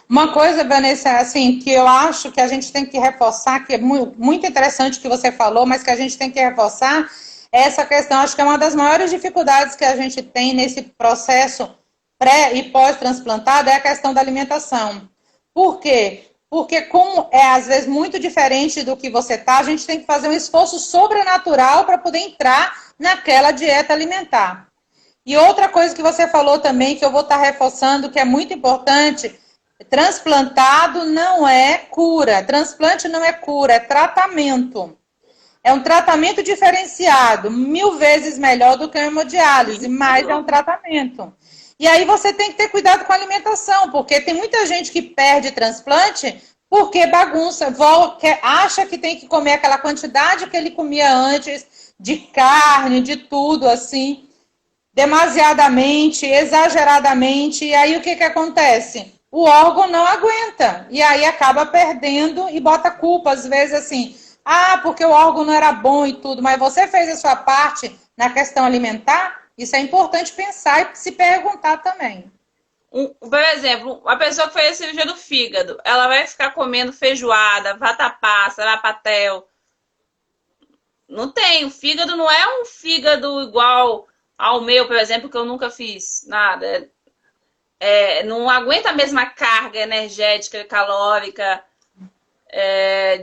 Uma coisa, Vanessa, assim, que eu acho que a gente tem que reforçar, que é muito interessante o que você falou, mas que a gente tem que reforçar, é essa questão, acho que é uma das maiores dificuldades que a gente tem nesse processo pré e pós-transplantado, é a questão da alimentação. Por quê? Porque como é, às vezes, muito diferente do que você tá, a gente tem que fazer um esforço sobrenatural para poder entrar naquela dieta alimentar. E outra coisa que você falou também, que eu vou estar reforçando, que é muito importante, transplantado não é cura. Transplante não é cura, é tratamento. É um tratamento diferenciado, 1000 vezes melhor do que a hemodiálise, mas é um tratamento. E aí você tem que ter cuidado com a alimentação, porque tem muita gente que perde transplante porque bagunça, acha que tem que comer aquela quantidade que ele comia antes, de carne, de tudo, assim, demasiadamente, exageradamente, e aí o que acontece? O órgão não aguenta, e aí acaba perdendo e bota culpa, às vezes assim, porque o órgão não era bom e tudo, mas você fez a sua parte na questão alimentar? Isso é importante pensar e se perguntar também. Por exemplo, a pessoa que fez a cirurgia do fígado, ela vai ficar comendo feijoada, vatapá, sarapatel. Não tem, o fígado não é um fígado igual ao meu, por exemplo, que eu nunca fiz nada. Não aguenta a mesma carga energética, calórica,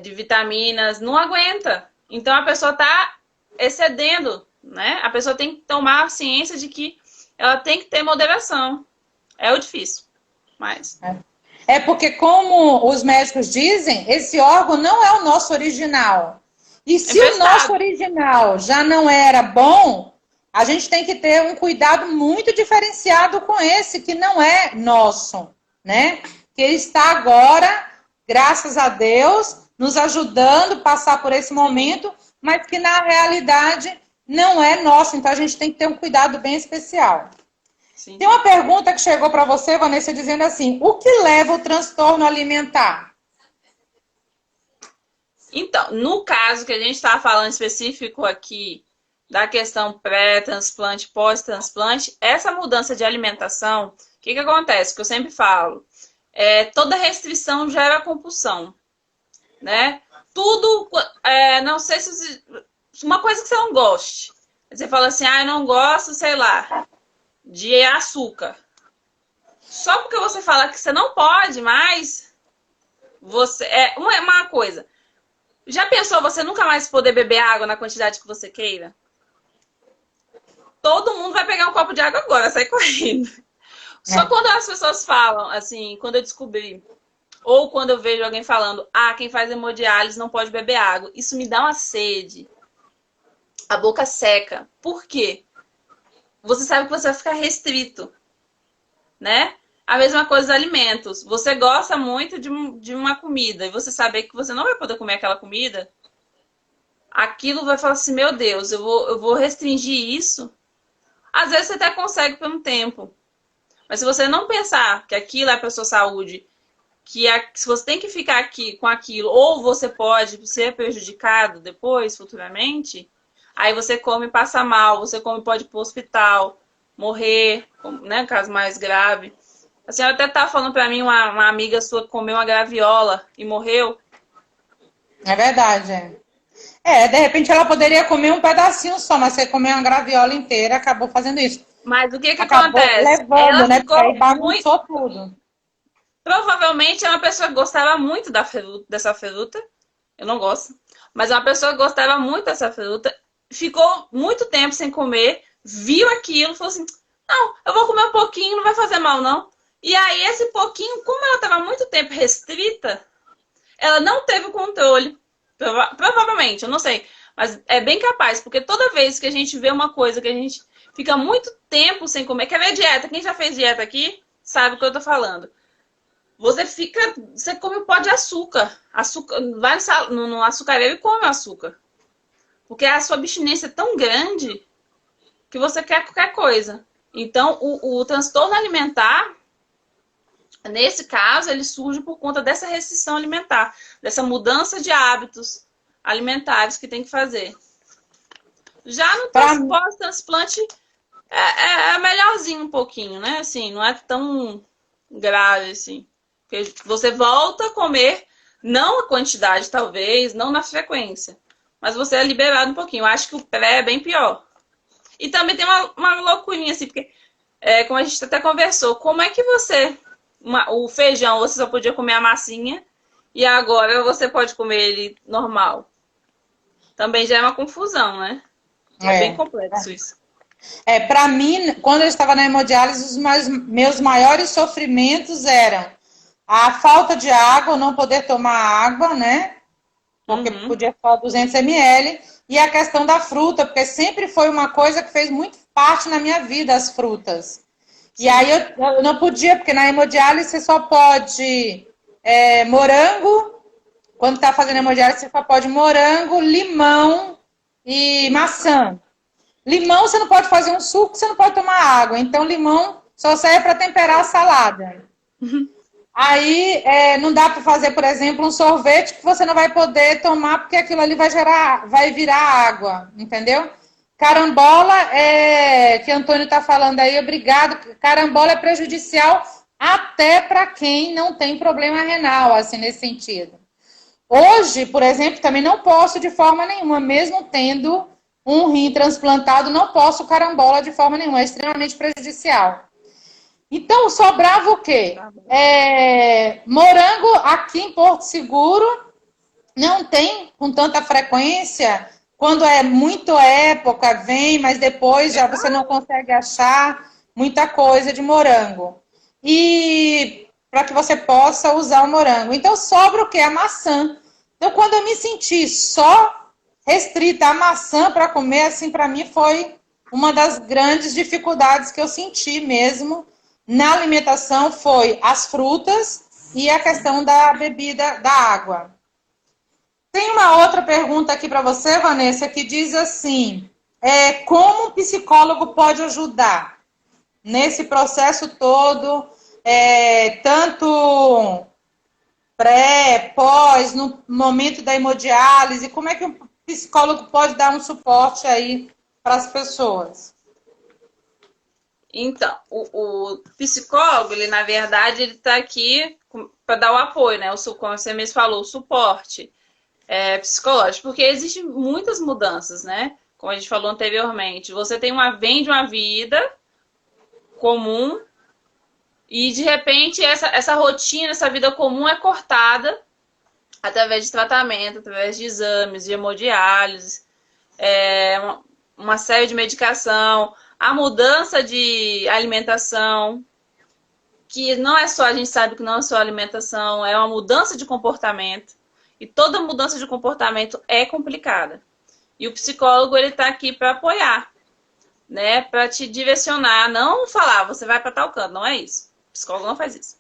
de vitaminas, não aguenta. Então a pessoa está excedendo, né? A pessoa tem que tomar ciência de que ela tem que ter moderação. É o difícil, mas... É porque, como os médicos dizem, esse órgão não é o nosso original. E se o nosso original já não era bom, a gente tem que ter um cuidado muito diferenciado com esse, que não é nosso, né? Que ele está agora, graças a Deus, nos ajudando a passar por esse momento, mas que na realidade não é nosso. Então a gente tem que ter um cuidado bem especial. Sim. Tem uma pergunta que chegou para você, Vanessa, dizendo assim: o que leva ao transtorno alimentar? Então, no caso que a gente está falando específico aqui, da questão pré-transplante, pós-transplante, essa mudança de alimentação, o que acontece? Que eu sempre falo, toda restrição gera compulsão, né? Tudo, não sei se... Uma coisa que você não goste. Você fala assim, eu não gosto, sei lá, de açúcar. Só porque você fala que você não pode mais, você... uma coisa. Já pensou você nunca mais poder beber água na quantidade que você queira? todo mundo vai pegar um copo de água agora, sai correndo. Só quando as pessoas falam, assim, quando eu descobri, ou quando eu vejo alguém falando, quem faz hemodiálise não pode beber água, isso me dá uma sede. A boca seca. Por quê? Você sabe que você vai ficar restrito, né? A mesma coisa dos alimentos. Você gosta muito de uma comida e você sabe que você não vai poder comer aquela comida, aquilo vai falar assim, meu Deus, eu vou restringir isso. Às vezes você até consegue por um tempo. Mas se você não pensar que aquilo é para sua saúde, se você tem que ficar aqui com aquilo, ou você pode ser prejudicado depois, futuramente, aí você come e passa mal, você come e pode ir para o hospital, morrer, né, caso mais grave. A senhora até tá falando para mim, uma amiga sua que comeu uma graviola e morreu. É verdade. De repente ela poderia comer um pedacinho só, mas você comeu uma graviola inteira, acabou fazendo isso. Mas o que Acabou acontece? levando, Ela né? Porque aí ficou bagunçou tudo. Provavelmente é uma pessoa que gostava muito dessa fruta. Eu não gosto. Mas é uma pessoa que gostava muito dessa fruta. Ficou muito tempo sem comer. Viu aquilo. Falou assim, não, eu vou comer um pouquinho. Não vai fazer mal, não. E aí esse pouquinho, como ela estava muito tempo restrita, ela não teve o controle. Provavelmente, eu não sei. Mas é bem capaz. Porque toda vez que a gente vê uma coisa que a gente fica muito tempo sem comer. Quer ver dieta? Quem já fez dieta aqui sabe o que eu tô falando. Você come um pó de açúcar. Vai no açucareiro e come açúcar. Porque a sua abstinência é tão grande que você quer qualquer coisa. Então, o transtorno alimentar, nesse caso, ele surge por conta dessa restrição alimentar, dessa mudança de hábitos alimentares que tem que fazer. Já no pós-transplante, é melhorzinho um pouquinho, né? Assim, não é tão grave assim. Porque você volta a comer, não a quantidade, talvez, não na frequência, mas você é liberado um pouquinho. Eu acho que o pré é bem pior. E também tem uma loucurinha, assim, porque, como a gente até conversou, como é que o feijão, você só podia comer a massinha, e agora você pode comer ele normal? Também já é uma confusão, né? É bem complexo isso. Para mim, quando eu estava na hemodiálise, os meus maiores sofrimentos eram a falta de água, não poder tomar água, né? Porque podia só 200 ml. E a questão da fruta, porque sempre foi uma coisa que fez muito parte na minha vida, as frutas. E aí eu não podia, porque na hemodiálise você só pode morango. Quando está fazendo hemodiálise, você só pode morango, limão e maçã. Limão você não pode fazer um suco, você não pode tomar água. Então, limão só serve para temperar a salada. Aí, não dá para fazer, por exemplo, um sorvete que você não vai poder tomar porque aquilo ali vai virar água, entendeu? Carambola, que o Antônio está falando aí, obrigado. Carambola é prejudicial até para quem não tem problema renal, assim, nesse sentido. Hoje, por exemplo, também não posso de forma nenhuma, mesmo tendo um rim transplantado, não posso carambola de forma nenhuma, é extremamente prejudicial. Então, sobrava o quê? Morango aqui em Porto Seguro não tem com tanta frequência. Quando é muito época, vem, mas depois já você não consegue achar muita coisa de morango. E para que você possa usar o morango. Então, sobra o quê? A maçã. Então, quando eu me senti só restrita a maçã para comer, assim, para mim foi uma das grandes dificuldades que eu senti mesmo na alimentação, foi as frutas e a questão da bebida, da água. Tem uma outra pergunta aqui para você, Vanessa, que diz assim, como um psicólogo pode ajudar nesse processo todo, tanto pré, pós, no momento da hemodiálise, como é que um psicólogo pode dar um suporte aí para as pessoas? Então, o psicólogo, ele na verdade, ele está aqui para dar o apoio, né? Como você mesmo falou, o suporte psicológico, porque existem muitas mudanças, né? Como a gente falou anteriormente, você vem de uma vida comum e de repente essa rotina, essa vida comum é cortada através de tratamento, através de exames, de hemodiálise, uma série de medicação. a mudança de alimentação, que não é só, a gente sabe que não é só alimentação, é uma mudança de comportamento. E toda mudança de comportamento é complicada. E o psicólogo, ele está aqui para apoiar, né? Para te direcionar, não falar, você vai para tal canto, não é isso. O psicólogo não faz isso.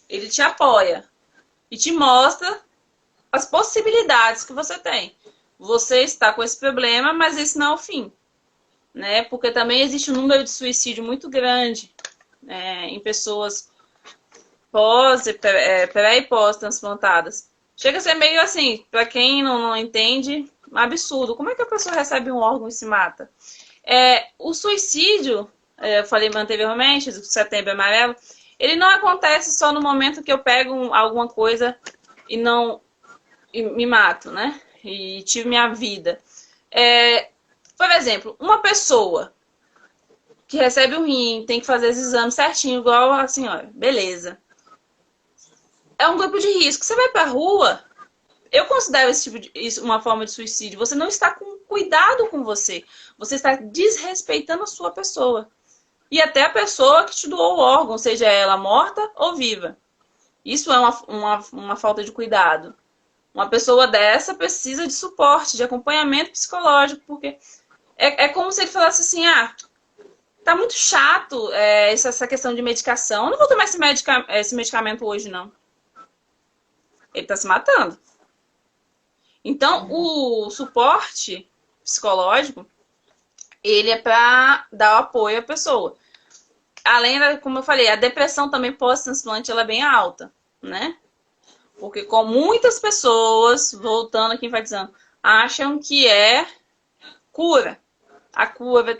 Ele te apoia e te mostra as possibilidades que você tem. Você está com esse problema, mas esse não é o fim, né? Porque também existe um número de suicídio muito grande, em pessoas pré e pós-transplantadas. Chega a ser meio assim, para quem não entende, um absurdo. Como é que a pessoa recebe um órgão e se mata? O suicídio, eu falei anteriormente, do Setembro Amarelo, ele não acontece só no momento que eu pego alguma coisa e me mato, né? E tive minha vida. Por exemplo, uma pessoa que recebe um rim, tem que fazer esses exames certinho, igual a senhora, beleza. É um grupo de risco. Você vai pra rua, eu considero esse tipo de, isso uma forma de suicídio. Você não está com cuidado com você. Você está desrespeitando a sua pessoa. E até a pessoa que te doou o órgão, seja ela morta ou viva. Isso é uma falta de cuidado. Uma pessoa dessa precisa de suporte, de acompanhamento psicológico, porque é como se ele falasse assim, tá muito chato essa questão de medicação. Eu não vou tomar esse medicamento hoje, não. Ele tá se matando. Então, o suporte psicológico, ele é para dar o apoio à pessoa. Além como eu falei, a depressão também pós-transplante, ela é bem alta, né? Porque com muitas pessoas, voltando aqui enfatizando, acham que é cura. A cura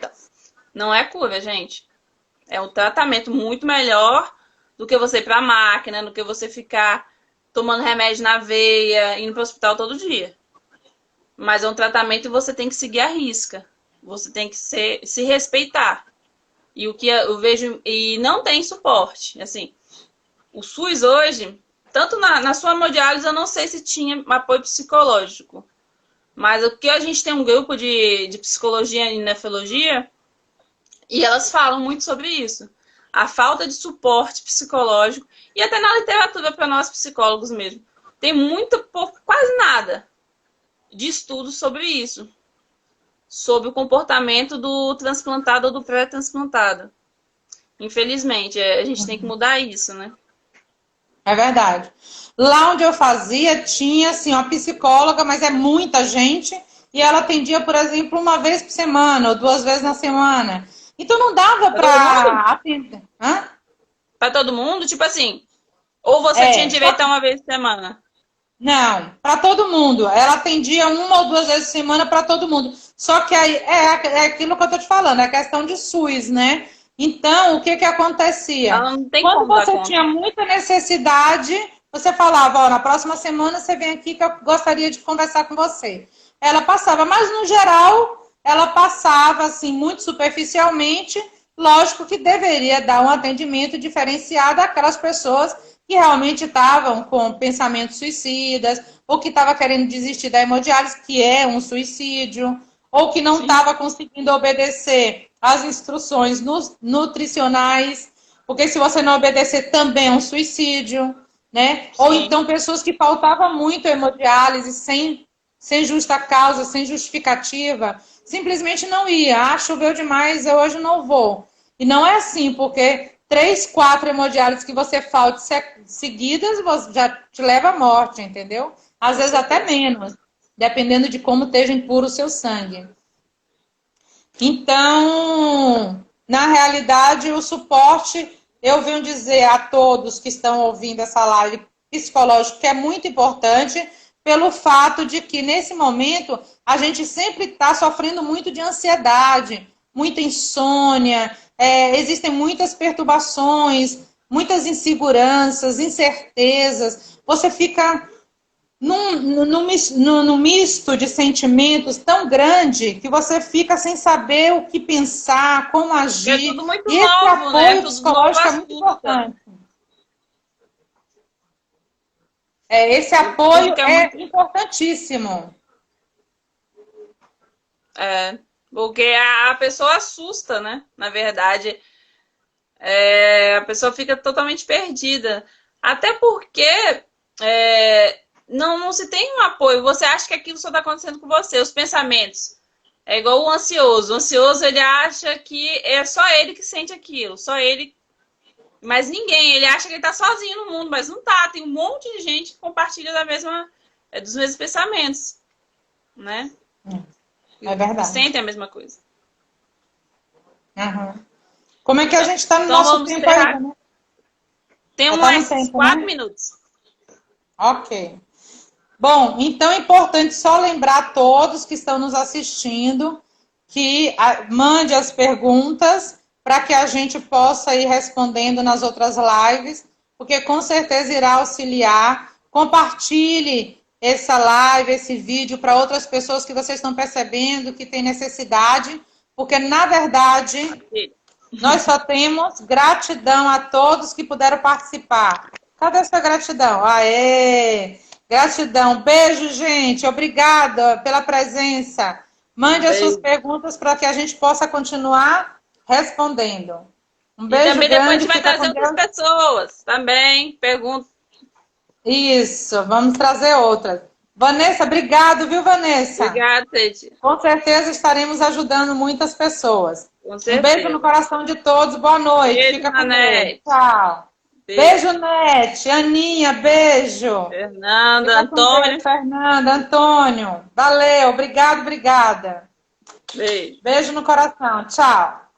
não é cura, gente. É um tratamento muito melhor do que você ir para a máquina, do que você ficar tomando remédio na veia, indo para o hospital todo dia. Mas é um tratamento e você tem que seguir a risca. Você tem que se respeitar. E o que eu vejo... E não tem suporte. Assim, o SUS hoje, tanto na sua hemodiálise, eu não sei se tinha apoio psicológico. Mas o que a gente tem um grupo de psicologia e nefrologia, e elas falam muito sobre isso. A falta de suporte psicológico, e até na literatura para nós psicólogos mesmo. Tem muito pouco, quase nada, de estudos sobre isso. Sobre o comportamento do transplantado ou do pré-transplantado. Infelizmente, a gente tem que mudar isso, né? É verdade. Lá onde eu fazia, tinha assim, uma psicóloga, mas é muita gente, e ela atendia, por exemplo, uma vez por semana, ou 2 vezes na semana. Então não dava para atender. Para todo mundo? Tipo assim, ou você tinha direito a uma vez por semana? Não, para todo mundo. Ela atendia 1 ou 2 vezes por semana para todo mundo. Só que aí é aquilo que eu tô te falando, é questão de SUS, né? Então, o que acontecia? Ela não tem Quando como dar você conta. tinha muita necessidade, você falava, ó, na próxima semana você vem aqui que eu gostaria de conversar com você. Ela passava, mas no geral, ela passava assim, muito superficialmente. Lógico que deveria dar um atendimento diferenciado àquelas pessoas que realmente estavam com pensamentos suicidas, ou que estava querendo desistir da hemodiálise, que é um suicídio, ou que não estava conseguindo obedecer às instruções nutricionais, porque se você não obedecer também é um suicídio, né? Sim. Ou então pessoas que faltavam muito hemodiálise sem justa causa, sem justificativa, simplesmente não ia. Choveu demais, eu hoje não vou. E não é assim, porque 3, 4 hemodiálises que você falte seguidas já te leva à morte, entendeu? Às vezes até menos, dependendo de como esteja impuro o seu sangue. Então, na realidade, o suporte, eu venho dizer a todos que estão ouvindo essa live psicológica que é muito importante, pelo fato de que, nesse momento, a gente sempre está sofrendo muito de ansiedade, muita insônia, existem muitas perturbações, muitas inseguranças, incertezas. Você fica num misto de sentimentos tão grande que você fica sem saber o que pensar, como agir. É tudo muito e esse novo, apoio né? psicológico é muito importante. Esse apoio é importantíssimo. Porque a pessoa assusta, né? Na verdade, a pessoa fica totalmente perdida. Até porque não se tem um apoio. Você acha que aquilo só está acontecendo com você. Os pensamentos. É igual o ansioso. O ansioso, ele acha que é só ele que sente aquilo. Só ele. Mas ninguém. Ele acha que ele está sozinho no mundo, mas não tá. Tem um monte de gente que compartilha dos mesmos pensamentos. Né? É verdade. Sentem a mesma coisa. Uhum. Como é que a gente está no Então nosso vamos tempo encerrar. ainda, né? Tem Já tá no mais tempo, 4 né? minutos. Ok. Bom, então é importante só lembrar a todos que estão nos assistindo que mande as perguntas para que a gente possa ir respondendo nas outras lives, porque com certeza irá auxiliar. Compartilhe essa live, esse vídeo para outras pessoas que vocês estão percebendo que tem necessidade, porque na verdade nós só temos gratidão a todos que puderam participar. Cadê essa gratidão? Aê! Gratidão. Beijo, gente. Obrigada pela presença. Mande as suas perguntas para que a gente possa continuar respondendo. Um E beijo também depois a grande. gente vai Fica trazer com outras Deus. pessoas também. Pergunta. Isso, vamos trazer outras. Vanessa, obrigado, viu, Vanessa? Obrigada, Tete. Com certeza estaremos ajudando muitas pessoas. Com Um beijo no certeza. coração de todos. Boa noite. Beijo, Fica com Deus. Nanete. Tchau. Beijo. Beijo, Nete. Aninha, beijo. Fernanda, Fica com Deus, Antônio. Fernanda, Antônio. Valeu. Obrigado, obrigada. Beijo. Beijo no coração. Tchau.